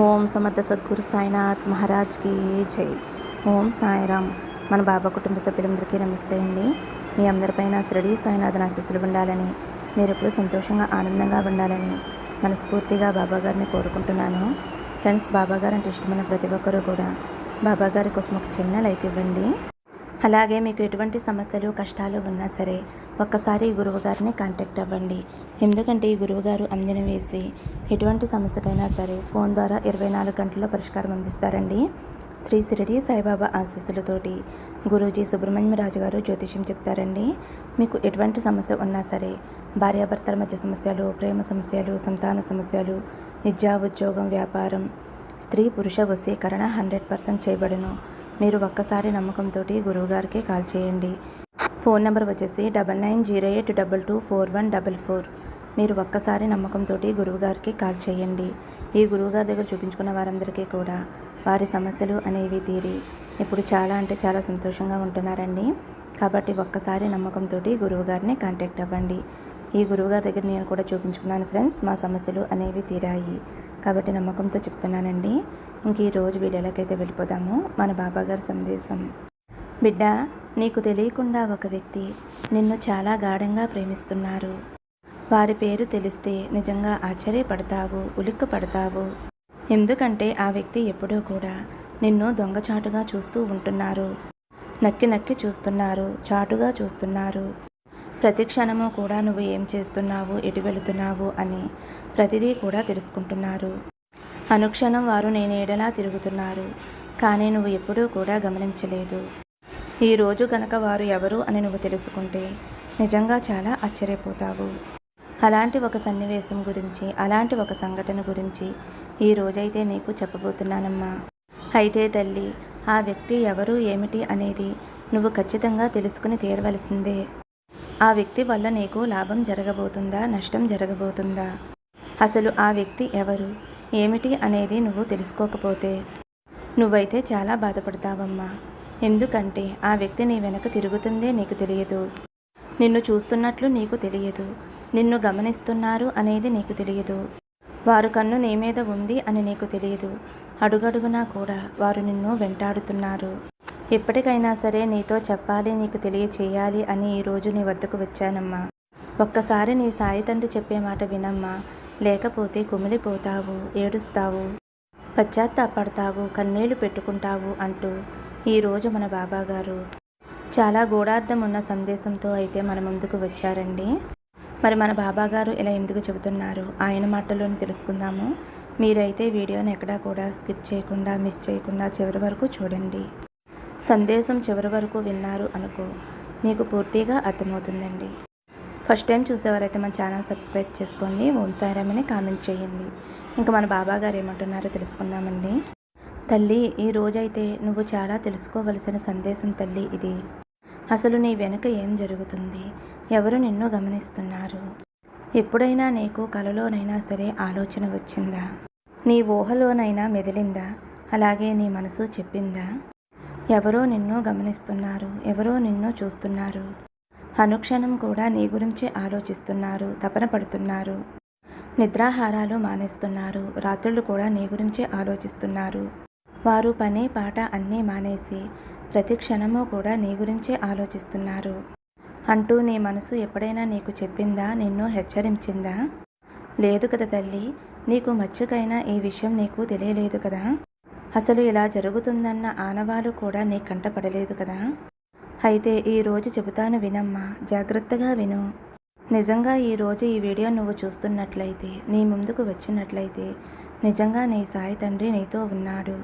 ఓం సమర్థ సద్గురు సాయినాథ్ మహారాజ్కి జై. ఓం సాయిరామ్. మన బాబా కుటుంబ సభ్యులందరికీ నమస్తే అండి. మీ అందరిపైన షిరిడి సాయినాథన్ ఆశీస్సులు ఉండాలని, మీరు ఎప్పుడూ సంతోషంగా ఆనందంగా ఉండాలని మనస్ఫూర్తిగా బాబా గారిని కోరుకుంటున్నాను. ఫ్రెండ్స్, బాబా గారు అంటే ఇష్టమైన ప్రతి ఒక్కరూ కూడా బాబా గారి కోసం ఒక చిన్న లైక్ ఇవ్వండి. అలాగే మీకు ఎటువంటి సమస్యలు కష్టాలు ఉన్నా సరే ఒక్కసారి గురువు గారిని కాంటాక్ట్ అవ్వండి. ఎందుకంటే ఈ గురువుగారు అంజన వేసి ఎటువంటి సమస్యకైనా సరే ఫోన్ ద్వారా 24 గంటల్లో పరిష్కారం అందిస్తారండి. శ్రీ షిరిడి సాయిబాబా ఆశీస్సులతోటి గురూజీ సుబ్రహ్మణ్యరాజు గారు జ్యోతిష్యం చెప్తారండి. మీకు ఎటువంటి సమస్య ఉన్నా సరే, భార్యాభర్తల మధ్య సమస్యలు, ప్రేమ సమస్యలు, సంతాన సమస్యలు, విద్యా ఉద్యోగం, వ్యాపారం, స్త్రీ పురుష వశీకరణ 100% చేయబడును. మీరు ఒక్కసారి నమ్మకంతో గురువుగారికి కాల్ చేయండి. ఫోన్ నెంబర్ వచ్చేసి 9908224144. మీరు ఒక్కసారి నమ్మకంతో గురువుగారికి కాల్ చేయండి. ఈ గురువుగారి దగ్గర చూపించుకున్న వారందరికీ కూడా వారి సమస్యలు అనేవి తీరి ఇప్పుడు చాలా అంటే చాలా సంతోషంగా ఉంటున్నారండి. కాబట్టి ఒక్కసారి నమ్మకంతో గురువుగారిని కాంటాక్ట్ అవ్వండి. ఈ గురువుగారి దగ్గర నేను కూడా చూపించుకున్నాను ఫ్రెండ్స్, మా సమస్యలు అనేవి తీరాయి. కాబట్టి నమ్మకంతో చెప్తున్నానండి. ఇంక ఈరోజు వీడియోలకైతే వెళ్ళిపోదాము. మన బాబాగారి సందేశం. బిడ్డ, నీకు తెలియకుండా ఒక వ్యక్తి నిన్ను చాలా గాఢంగా ప్రేమిస్తున్నారు. వారి పేరు తెలిస్తే నిజంగా ఆశ్చర్యపడతావు, ఉలిక్కి పడతావు. ఎందుకంటే ఆ వ్యక్తి ఎప్పుడూ కూడా నిన్ను దొంగచాటుగా చూస్తూ ఉంటున్నారు. నక్కి నక్కి చూస్తున్నారు, చాటుగా చూస్తున్నారు. ప్రతి క్షణము కూడా నువ్వు ఏం చేస్తున్నావు, ఎటు వెళుతున్నావు అని ప్రతిదీ కూడా తెలుసుకుంటున్నారు. అనుక్షణం వారు నేనేడలా తిరుగుతున్నారు, కానీ నువ్వు ఎప్పుడూ కూడా గమనించలేదు. ఈరోజు కనుక వారు ఎవరు అని నువ్వు తెలుసుకుంటే నిజంగా చాలా ఆశ్చర్యపోతావు. అలాంటి ఒక సన్నివేశం గురించి, అలాంటి ఒక సంఘటన గురించి ఈరోజైతే నీకు చెప్పబోతున్నానమ్మా. అయితే తల్లి, ఆ వ్యక్తి ఎవరు ఏమిటి అనేది నువ్వు ఖచ్చితంగా తెలుసుకుని తీరవలసిందే. ఆ వ్యక్తి వల్ల నీకు లాభం జరగబోతుందా, నష్టం జరగబోతుందా? అసలు ఆ వ్యక్తి ఎవరు ఏమిటి అనేది నువ్వు తెలుసుకోకపోతే నువ్వైతే చాలా బాధపడతావమ్మా. ఎందుకంటే ఆ వ్యక్తి నీ వెనక తిరుగుతుందే నీకు తెలియదు. నిన్ను చూస్తున్నట్లు నీకు తెలియదు. నిన్ను గమనిస్తున్నారు అనేది నీకు తెలియదు. వారు కన్ను నీ మీద ఉంది అని నీకు తెలియదు. అడుగడుగునా కూడా వారు నిన్ను వెంటాడుతున్నారు. ఎప్పటికైనా సరే నీతో చెప్పాలి, నీకు తెలియచేయాలి అని ఈరోజు నీ వద్దకు వచ్చానమ్మా. ఒక్కసారి నీ సాయి తండ్రి చెప్పే మాట వినమ్మా. లేకపోతే కుమిలిపోతావు, ఏడుస్తావు, పశ్చాత్తాపడతావు, కన్నీళ్లు పెట్టుకుంటావు అంటూ ఈరోజు మన బాబాగారు చాలా గూఢార్థం ఉన్న సందేశంతో అయితే మన ముందుకు వచ్చారండి. మరి మన బాబాగారు ఇలా ఎందుకు చెబుతున్నారు ఆయన మాటల్లోనే తెలుసుకుందాము. మీరైతే వీడియోని ఎక్కడా కూడా స్కిప్ చేయకుండా, మిస్ చేయకుండా చివరి వరకు చూడండి. సందేశం చివరి వరకు విన్నారు అనుకో, మీకు పూర్తిగా అర్థమవుతుందండి. ఫస్ట్ టైం చూసేవారైతే మన ఛానల్ సబ్స్క్రైబ్ చేసుకోండి. ఓం సాయిరామ్ అని కామెంట్ చేయండి. ఇంకా మన బాబా గారు ఏమంటున్నారో తెలుసుకుందామండి. తల్లి, ఈ రోజైతే నువ్వు చాలా తెలుసుకోవలసిన సందేశం తల్లి ఇది. అసలు నీ వెనుక ఏం జరుగుతుంది, ఎవరు నిన్ను గమనిస్తున్నారు? ఎప్పుడైనా నీకు కలలోనైనా సరే ఆలోచన వచ్చిందా? నీ ఊహలోనైనా మెదిలిందా? అలాగే నీ మనసు చెప్పిందా? ఎవరో నిన్ను గమనిస్తున్నారు, ఎవరో నిన్ను చూస్తున్నారు. అనుక్షణం కూడా నీ గురించి ఆలోచిస్తున్నారు, తపన పడుతున్నారు. నిద్రాహారాలు మానేస్తున్నారు, రాత్రులు కూడా నీ గురించే ఆలోచిస్తున్నారు. వారు పని పాట అన్నీ మానేసి ప్రతి క్షణము కూడా నీ గురించే ఆలోచిస్తున్నారు అంటూ నీ మనసు ఎప్పుడైనా నీకు చెప్పిందా, నిన్ను హెచ్చరించిందా? లేదు కదా తల్లి. నీకు మచ్చుకైనా ఈ విషయం నీకు తెలియలేదు కదా. అసలు ఇలా జరుగుతుందన్న ఆనవాలు కూడా నీ కంటపడలేదు కదా. అయితే ఈరోజు చెబుతాను వినమ్మా, జాగ్రత్తగా విను. నిజంగా ఈరోజు ఈ వీడియో నువ్వు చూస్తున్నట్లయితే, నీ ముందుకు వచ్చినట్లయితే నిజంగా నీ సాయి తండ్రి నీతో ఉన్నాడు.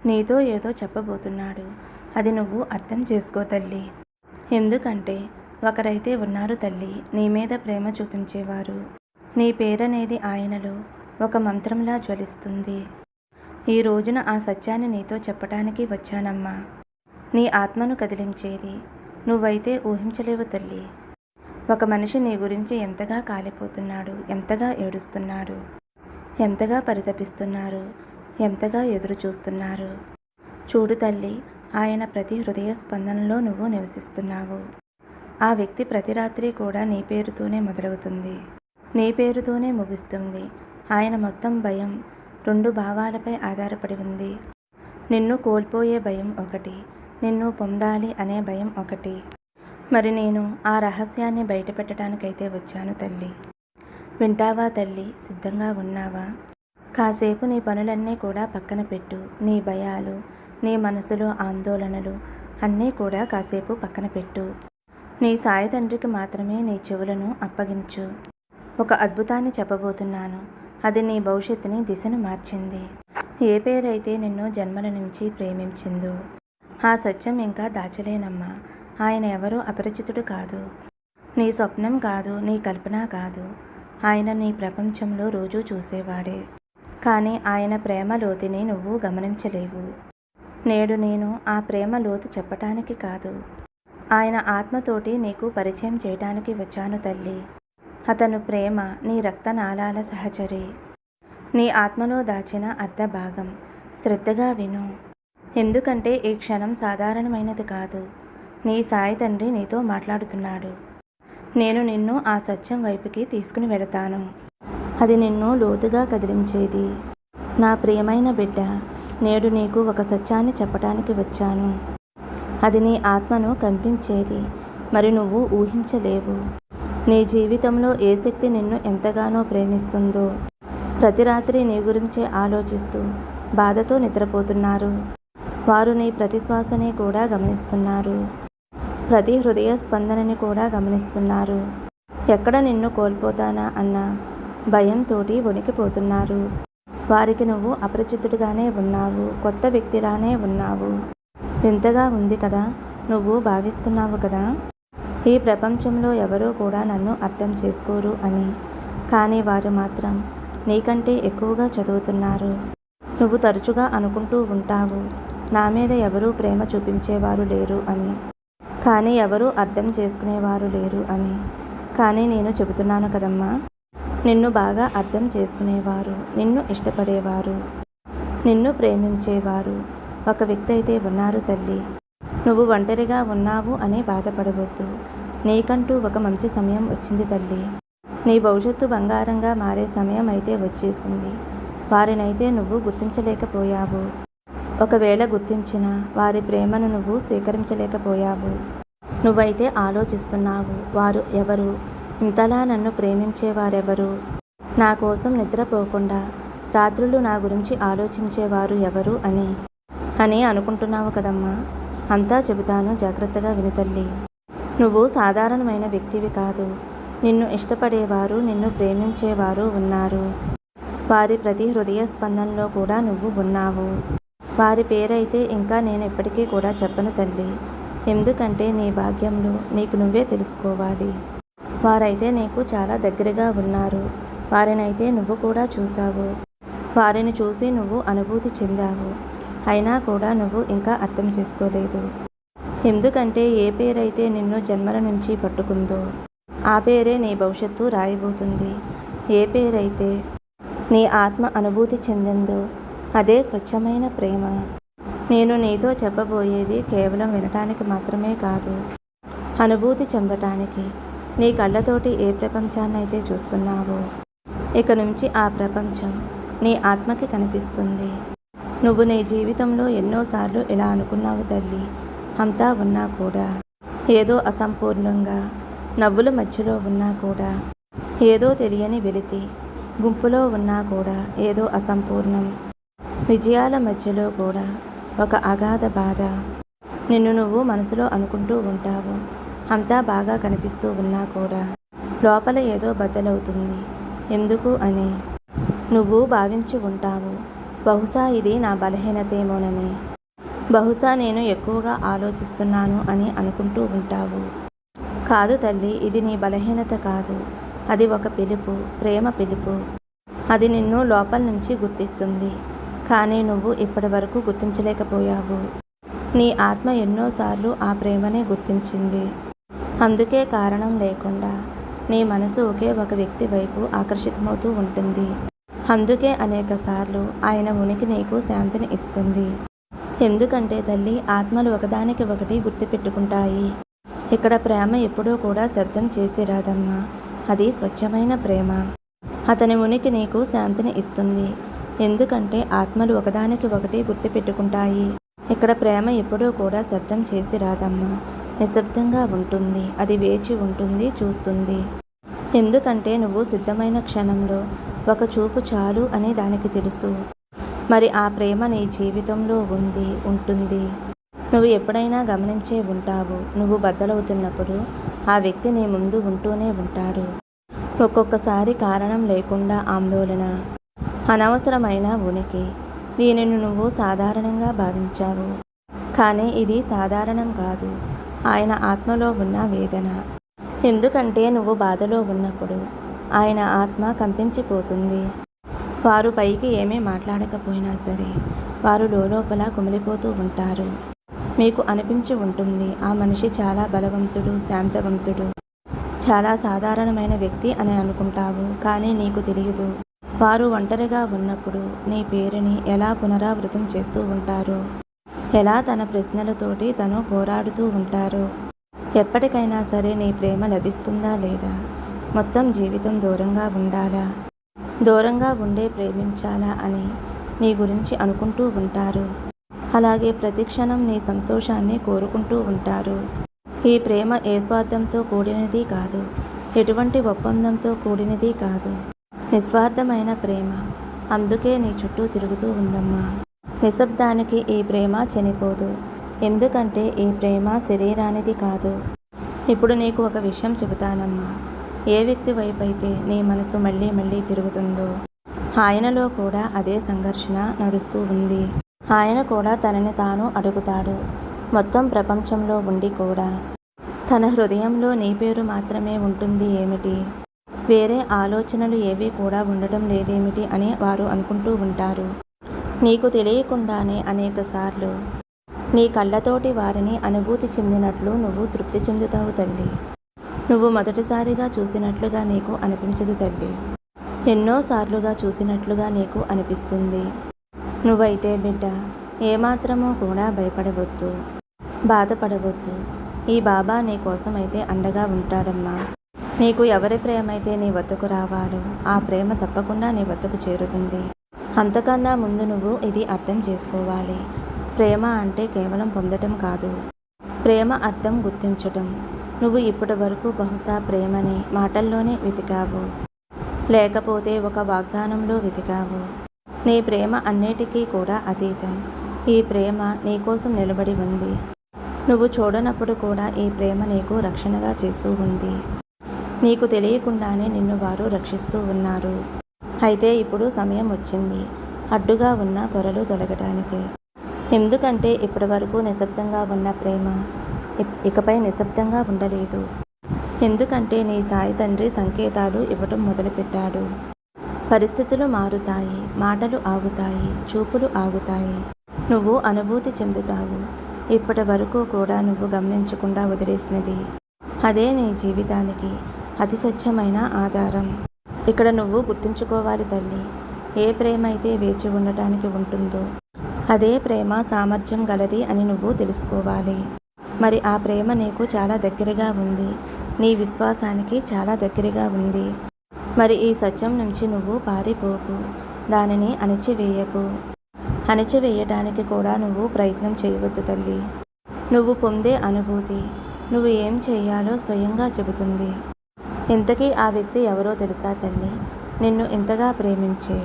నీతో ఏదో చెప్పబోతున్నాడు. అది నువ్వు అర్థం చేసుకో తల్లి. ఎందుకంటే ఒకరైతే ఉన్నారు తల్లి, నీ మీద ప్రేమ చూపించేవారు. నీ పేరనేది ఆయనలో ఒక మంత్రంలా జ్వలిస్తుంది. ఈ రోజున ఆ సత్యాన్ని నీతో చెప్పడానికి వచ్చానమ్మా. నీ ఆత్మను కదిలించేది నువ్వైతే ఊహించలేవు తల్లి. ఒక మనిషి నీ గురించి ఎంతగా కాలిపోతున్నాడు, ఎంతగా ఏడుస్తున్నాడు, ఎంతగా పరితపిస్తున్నారు, ఎంతగా ఎదురు చూస్తున్నారు. చూడు తల్లి, ఆయన ప్రతి హృదయ స్పందనలో నువ్వు నివసిస్తున్నావు. ఆ వ్యక్తి ప్రతి రాత్రి కూడా నీ పేరుతోనే మొదలవుతుంది, నీ పేరుతోనే ముగుస్తుంది. ఆయన మొత్తం భయం, రెండు భావాలపై ఆధారపడి ఉంది. నిన్ను కోల్పోయే భయం ఒకటి, నిన్ను పొందాలి అనే భయం ఒకటి. మరి నేను ఆ రహస్యాన్ని బయటపెట్టడానికైతే వచ్చాను తల్లి. వింటావా తల్లి? సిద్ధంగా ఉన్నావా? కాసేపు నీ పనులన్నీ కూడా పక్కన పెట్టు. నీ భయాలు, నీ మనసులో ఆందోళనలు అన్నీ కూడా కాసేపు పక్కన పెట్టు. నీ సాయి తండ్రికి మాత్రమే నీ చెవులను అప్పగించు. ఒక అద్భుతాన్ని చెప్పబోతున్నాను. అది నీ భవిష్యత్తుని దిశను మార్చింది. ఏ పేరైతే నిన్ను జన్మల నుంచి ప్రేమించిందో ఆ సత్యం ఇంకా దాచలేనమ్మా. ఆయన ఎవరో అపరిచితుడు కాదు, నీ స్వప్నం కాదు, నీ కల్పన కాదు. ఆయన నీ ప్రపంచంలో రోజూ చూసేవాడే. కానీ ఆయన ప్రేమ లోతుని నువ్వు గమనించలేవు. నేడు నేను ఆ ప్రేమ లోతు చెప్పటానికి కాదు, ఆయన ఆత్మతోటి నీకు పరిచయం చేయటానికి వచ్చాను తల్లి. అతను ప్రేమ నీ రక్తనాళాల సహచరి, నీ ఆత్మలో దాచిన అర్ధ భాగం. శ్రద్ధగా విను, ఎందుకంటే ఈ క్షణం సాధారణమైనది కాదు. నీ సాయి తండ్రి నీతో మాట్లాడుతున్నాడు. నేను నిన్ను ఆ సత్యం వైపుకి తీసుకుని వెళతాను. అది నిన్ను లోతుగా కదిలించేది. నా ప్రియమైన బిడ్డ, నేడు నీకు ఒక సత్యాన్ని చెప్పటానికి వచ్చాను. అది నీ ఆత్మను కంపించేది. మరి నువ్వు ఊహించలేవు. నీ జీవితంలో ఏ శక్తి నిన్ను ఎంతగానో ప్రేమిస్తుందో. ప్రతి రాత్రి నీ గురించే ఆలోచిస్తూ బాధతో నిద్రపోతున్నారు. వారు నీ ప్రతి శ్వాసని కూడా గమనిస్తున్నారు. ప్రతి హృదయ స్పందనని కూడా గమనిస్తున్నారు. ఎక్కడ నిన్ను కోల్పోతానా అన్న భయంతోటి వణికిపోతున్నారు. వారికి నువ్వు అపరిచితుడిగానే ఉన్నావు, కొత్త వ్యక్తిలానే ఉన్నావు. వింతగా ఉంది కదా, నువ్వు భావిస్తున్నావు కదా, ఈ ప్రపంచంలో ఎవరూ కూడా నన్ను అర్థం చేసుకోరు అని. కానీ వారు మాత్రం నీకంటే ఎక్కువగా చదువుతున్నారు. నువ్వు తరచుగా అనుకుంటూ ఉంటావు, నా మీద ఎవరూ ప్రేమ చూపించేవారు లేరు అని, కానీ ఎవరూ అర్థం చేసుకునేవారు లేరు అని. కానీ నేను చెబుతున్నాను కదమ్మా, నిన్ను బాగా అర్థం చేసుకునేవారు, నిన్ను ఇష్టపడేవారు, నిన్ను ప్రేమించేవారు ఒక వ్యక్తి అయితే ఉన్నారు తల్లి. నువ్వు ఒంటరిగా ఉన్నావు అని బాధపడవద్దు. నీకంటూ ఒక మంచి సమయం వచ్చింది తల్లి. నీ భవిష్యత్తు బంగారంగా మారే సమయం అయితే వచ్చేసింది. వారినైతే నువ్వు గుర్తించలేకపోయావు. ఒకవేళ గుర్తించినా వారి ప్రేమను నువ్వు స్వీకరించలేకపోయావు. నువ్వైతే ఆలోచిస్తున్నావు, వారు ఎవరు, ఇంతలా నన్ను ప్రేమించేవారెవరు, నా కోసం నిద్రపోకుండా రాత్రులు నా గురించి ఆలోచించేవారు ఎవరు అని అనుకుంటున్నావు కదమ్మా. అంతా చెబుతాను, జాగ్రత్తగా విను తల్లి. నువ్వు సాధారణమైన వ్యక్తివి కాదు. నిన్ను ఇష్టపడేవారు, నిన్ను ప్రేమించేవారు ఉన్నారు. వారి ప్రతి హృదయ స్పందనలో కూడా నువ్వు ఉన్నావు. వారి పేరైతే ఇంకా నేను ఇప్పటికీ కూడా చెప్పను తల్లి. ఎందుకంటే నీ భాగ్యంలో నీకు నువ్వే తెలుసుకోవాలి. వారైతే నీకు చాలా దగ్గరగా ఉన్నారు. వారినైతే నువ్వు కూడా చూసావు. వారిని చూసి నువ్వు అనుభూతి చెందావు. అయినా కూడా నువ్వు ఇంకా అర్థం చేసుకోలేదు. ఎందుకంటే ఏ పేరైతే నిన్ను జన్మల నుంచి పట్టుకుందో ఆ పేరే నీ భవిష్యత్తు రాయబోతుంది. ఏ పేరైతే నీ ఆత్మ అనుభూతి చెందిందో అదే స్వచ్ఛమైన ప్రేమ. నేను నీతో చెప్పబోయేది కేవలం వినటానికి మాత్రమే కాదు, అనుభూతి చెందటానికి. నీ కళ్ళతోటి ఏ ప్రపంచాన్నైతే చూస్తున్నావో ఇక నుంచి ఆ ప్రపంచం నీ ఆత్మకి కనిపిస్తుంది. నువ్వు నీ జీవితంలో ఎన్నోసార్లు ఇలా అనుకున్నావు తల్లి. అంతా ఉన్నా కూడా ఏదో అసంపూర్ణంగా, నవ్వుల మధ్యలో ఉన్నా కూడా ఏదో తెలియని వెలితి, గుంపులో ఉన్నా కూడా ఏదో అసంపూర్ణం, విజయాల మధ్యలో కూడా ఒక అగాధ బాధ. నిన్ను నువ్వు మనసులో అనుకుంటూ ఉంటావు. అంతా బాగా కనిపిస్తూ ఉన్నా కూడా లోపల ఏదో బద్దలవుతుంది. ఎందుకు అని నువ్వు భావించి ఉంటావు. బహుశా ఇది నా బలహీనతేమోనని, బహుశా నేను ఎక్కువగా ఆలోచిస్తున్నాను అని అనుకుంటూ ఉంటావు. కాదు తల్లి, ఇది నీ బలహీనత కాదు. అది ఒక పిలుపు, ప్రేమ పిలుపు. అది నిన్ను లోపల నుంచి గుర్తిస్తుంది. కానీ నువ్వు ఇప్పటి వరకు గుర్తించలేకపోయావు. నీ ఆత్మ ఎన్నోసార్లు ఆ ప్రేమనే గుర్తించింది. అందుకే కారణం లేకుండా నీ మనసు ఒకే ఒక వ్యక్తి వైపు ఆకర్షితమవుతూ ఉంటుంది. అందుకే అనేకసార్లు ఆయన ఉనికి నీకు శాంతిని ఇస్తుంది. ఎందుకంటే తల్లి, ఆత్మలు ఒకదానికి ఒకటి గుర్తుపెట్టుకుంటాయి. ఇక్కడ ప్రేమ ఎప్పుడూ కూడా శబ్దం చేసి రాదమ్మా. అది స్వచ్ఛమైన ప్రేమ. అతని ఉనికి నీకు శాంతిని ఇస్తుంది. ఎందుకంటే ఆత్మలు ఒకదానికి ఒకటి గుర్తుపెట్టుకుంటాయి. ఇక్కడ ప్రేమ ఎప్పుడూ కూడా శబ్దం చేసి రాదమ్మా, నిశ్శబ్దంగా ఉంటుంది. అది వేచి ఉంటుంది, చూస్తుంది. ఎందుకంటే నువ్వు సిద్ధమైన క్షణంలో ఒక చూపు చాలు అని దానికి తెలుసు. మరి ఆ ప్రేమ నీ జీవితంలో ఉంటుంది. నువ్వు ఎప్పుడైనా గమనించే ఉంటావు, నువ్వు బద్దలవుతున్నప్పుడు ఆ వ్యక్తి నీ ముందు ఉంటూనే ఉంటాడు. ఒక్కొక్కసారి కారణం లేకుండా ఆందోళన, అనవసరమైన ఉనికి. దీనిని నువ్వు సాధారణంగా భావించావు, కానీ ఇది సాధారణం కాదు. ఆయన ఆత్మలో ఉన్న వేదన. ఎందుకంటే నువ్వు బాధలో ఉన్నప్పుడు ఆయన ఆత్మ కంపించిపోతుంది. వారు పైకి ఏమీ మాట్లాడకపోయినా సరే వారు లోపల కుమిలిపోతూ ఉంటారు. మీకు అనిపించి ఉంటుంది, ఆ మనిషి చాలా బలవంతుడు, శాంతవంతుడు, చాలా సాధారణమైన వ్యక్తి అని అనుకుంటావు. కానీ నీకు తెలియదు, వారు ఒంటరిగా ఉన్నప్పుడు నీ పేరుని ఎలా పునరావృతం చేస్తూ ఉంటారో, ఎలా తన ప్రశ్నలతోటి తను పోరాడుతూ ఉంటారో. ఎప్పటికైనా సరే నీ ప్రేమ లభిస్తుందా లేదా? మొత్తం జీవితం దూరంగా ఉండాలా, దూరంగా ఉండే ప్రేమించాలా అని నీ గురించి అనుకుంటూ ఉంటారు. అలాగే ప్రతి క్షణం నీ సంతోషాన్ని కోరుకుంటూ ఉంటారు. ఈ ప్రేమ ఏ స్వార్థంతో కూడినది కాదు, ఎటువంటి ఒప్పందంతో కూడినది కాదు. నిస్వార్థమైన ప్రేమ. అందుకే నీ చుట్టూ తిరుగుతూ ఉందమ్మా. నిశ్శబ్దానికి ఈ ప్రేమ చనిపోదు. ఎందుకంటే ఈ ప్రేమ శరీరానిది కాదు. ఇప్పుడు నీకు ఒక విషయం చెబుతానమ్మా. ఏ వ్యక్తి వైపు అయితే నీ మనసు మళ్ళీ మళ్ళీ తిరుగుతుందో ఆయనలో కూడా అదే సంఘర్షణ నడుస్తూ ఉంది. ఆయన కూడా తనని తాను అడుగుతాడు. మొత్తం ప్రపంచంలో ఉండి కూడా తన హృదయంలో నీ పేరు మాత్రమే ఉంటుంది ఏమిటి, వేరే ఆలోచనలు ఏవి కూడా ఉండటం లేదేమిటి అని వారు అనుకుంటూ ఉంటారు. నీకు తెలియకుండానే అనేకసార్లు నీ కళ్ళతోటి వారిని అనుభూతి చెందినట్లు నువ్వు తృప్తి చెందుతావు తల్లి. నువ్వు మొదటిసారిగా చూసినట్లుగా నీకు అనిపించదు తల్లి, ఎన్నోసార్లుగా చూసినట్లుగా నీకు అనిపిస్తుంది. నువ్వైతే బిడ్డ ఏమాత్రమూ కూడా భయపడవద్దు, బాధపడవద్దు. ఈ బాబా నీ కోసం అయితే అండగా ఉంటాడమ్మా. నీకు ఎవరి ప్రేమ అయితే నీ వద్దకు రావాలో ఆ ప్రేమ తప్పకుండా నీ వద్దకు చేరుతుంది. అంతకన్నా ముందు నువ్వు ఇది అర్థం చేసుకోవాలి. ప్రేమ అంటే కేవలం పొందటం కాదు, ప్రేమ అర్థం గుర్తించటం. నువ్వు ఇప్పటి వరకు బహుశా ప్రేమని మాటల్లోనే వెతికావు, లేకపోతే ఒక వాగ్దానంలో వెతికావు. నీ ప్రేమ అన్నిటికీ కూడా అతీతం. ఈ ప్రేమ నీకోసం నిలబడి ఉంది. నువ్వు చూడనప్పుడు కూడా ఈ ప్రేమ నీకు రక్షణగా చేస్తూ ఉంది. నీకు తెలియకుండానే నిన్ను వారు రక్షిస్తూ ఉన్నారు. అయితే ఇప్పుడు సమయం వచ్చింది అడ్డుగా ఉన్న పొరలు తొలగటానికి. ఎందుకంటే ఇప్పటి వరకు నిశ్శబ్దంగా ఉన్న ప్రేమ ఇకపై నిశ్శబ్దంగా ఉండలేదు. ఎందుకంటే నీ సాయి తండ్రి సంకేతాలు ఇవ్వటం మొదలుపెట్టాడు. పరిస్థితులు మారుతాయి, మాటలు ఆగుతాయి, చూపులు ఆగుతాయి. నువ్వు అనుభూతి చెందుతావు. ఇప్పటి వరకు కూడా నువ్వు గమనించకుండా వదిలేసినది అదే నీ జీవితానికి అతి స్వచ్ఛమైన ఆధారం. ఇక్కడ నువ్వు గుర్తుంచుకోవాలి తల్లి, ఏ ప్రేమ అయితే వేచి ఉండటానికి ఉంటుందో అదే ప్రేమ సామర్థ్యం గలది అని నువ్వు తెలుసుకోవాలి. మరి ఆ ప్రేమ నీకు చాలా దగ్గరగా ఉంది, నీ విశ్వాసానికి చాలా దగ్గరగా ఉంది. మరి ఈ సత్యం నుంచి నువ్వు పారిపోకు, దానిని అణిచివేయకు. అణిచివేయటానికి కూడా నువ్వు ప్రయత్నం చేయవద్దు తల్లి. నువ్వు పొందే అనుభూతి నువ్వు ఏం చేయాలో స్వయంగా చెబుతుంది. ఇంతకీ ఆ వ్యక్తి ఎవరో తెలుసా తల్లి? నిన్ను ఇంతగా ప్రేమించే,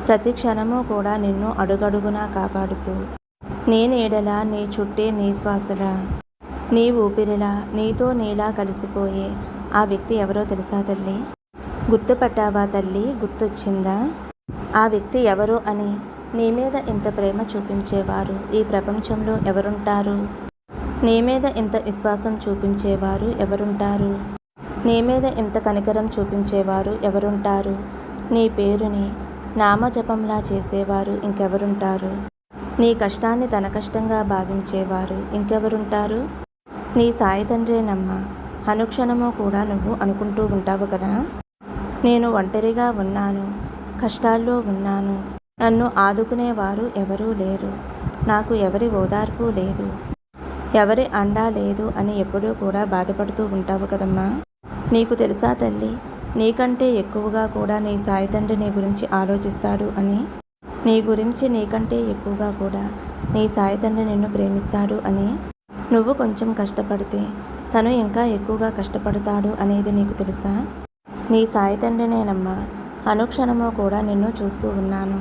ప్రతి క్షణము కూడా నిన్ను అడుగడుగునా కాపాడుతూ, నీ నీడలా, నీ చుట్టే, నీ శ్వాసలా, నీ ఊపిరిలా, నీతో నీలా కలిసిపోయే ఆ వ్యక్తి ఎవరో తెలుసా తల్లి? గుర్తుపట్టావా తల్లి? గుర్తొచ్చిందా ఆ వ్యక్తి ఎవరో అని? నీ మీద ఇంత ప్రేమ చూపించేవారు ఈ ప్రపంచంలో ఎవరుంటారు? నీ మీద ఇంత విశ్వాసం చూపించేవారు ఎవరుంటారు? నీ మీద ఇంత కనికరం చూపించేవారు ఎవరుంటారు? నీ పేరుని నామజపంలా చేసేవారు ఇంకెవరుంటారు? నీ కష్టాన్ని తన కష్టంగా భావించేవారు ఇంకెవరుంటారు? నీ సాయి తండ్రేనమ్మా. అనుక్షణము కూడా నువ్వు అనుకుంటూ ఉంటావు కదా, నేను ఒంటరిగా ఉన్నాను, కష్టాల్లో ఉన్నాను, నన్ను ఆదుకునేవారు ఎవరూ లేరు, నాకు ఎవరి ఓదార్పు లేదు, ఎవరి అండా లేదు అని ఎప్పుడూ కూడా బాధపడుతూ ఉంటావు కదమ్మా. నీకు తెలుసా తల్లి, నీకంటే ఎక్కువగా కూడా నీ సాయి తండ్రి నీ గురించి ఆలోచిస్తాడు అని? నీ గురించి నీకంటే ఎక్కువగా కూడా నీ సాయి తండ్రి నిన్ను ప్రేమిస్తాడు అని, నువ్వు కొంచెం కష్టపడితే తను ఇంకా ఎక్కువగా కష్టపడతాడు అనేది నీకు తెలుసా? నీ సాయి తండ్రినేనమ్మా. అనుక్షణము కూడా నిన్ను చూస్తూ ఉన్నాను.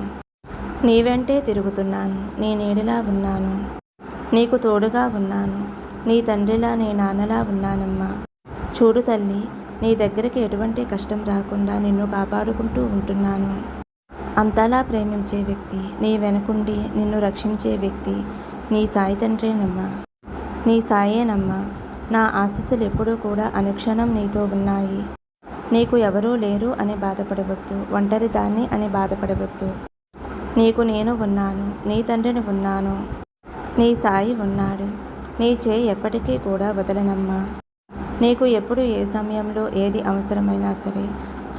నీ వెంటే తిరుగుతున్నాను. నీ నీడలా ఉన్నాను. నీకు తోడుగా ఉన్నాను. నీ తండ్రిలా నీ నాన్నలా ఉన్నానమ్మా. చూడు తల్లి, నీ దగ్గరికి ఎటువంటి కష్టం రాకుండా నిన్ను కాపాడుకుంటూ ఉంటున్నాను. అంతలా ప్రేమించే వ్యక్తి, నీ వెనకుండి నిన్ను రక్షించే వ్యక్తి నీ సాయి తండ్రేనమ్మా. నీ సాయేనమ్మా. నా ఆశీస్సులు ఎప్పుడూ కూడా అనుక్షణం నీతో ఉన్నాయి. నీకు ఎవరూ లేరు అని బాధపడవద్దు. ఒంటరి దాన్ని అని బాధపడవద్దు. నీకు నేను ఉన్నాను. నీ తండ్రిని ఉన్నాను. నీ సాయి ఉన్నాడు. నీ చేయి ఎప్పటికీ కూడా వదలనమ్మా. నీకు ఎప్పుడు ఏ సమయంలో ఏది అవసరమైనా సరే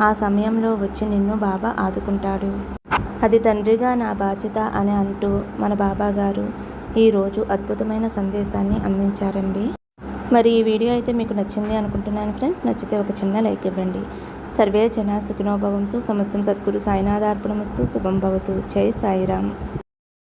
ఆ సమయంలో వచ్చి నిన్ను బాబా ఆదుకుంటాడు. అది తండ్రిగా నా బాధ్యత అని అంటూ మన బాబా గారు ఈరోజు అద్భుతమైన సందేశాన్ని అందించారండి. మరి ఈ వీడియో అయితే మీకు నచ్చింది అనుకుంటున్నాను ఫ్రెండ్స్. నచ్చితే ఒక చిన్న లైక్ ఇవ్వండి. సర్వే జన సుఖినో భవంతు. సమస్తం సద్గురు సాయినాథార్పణమస్తు. శుభం భవతు. జై సాయిరామ్.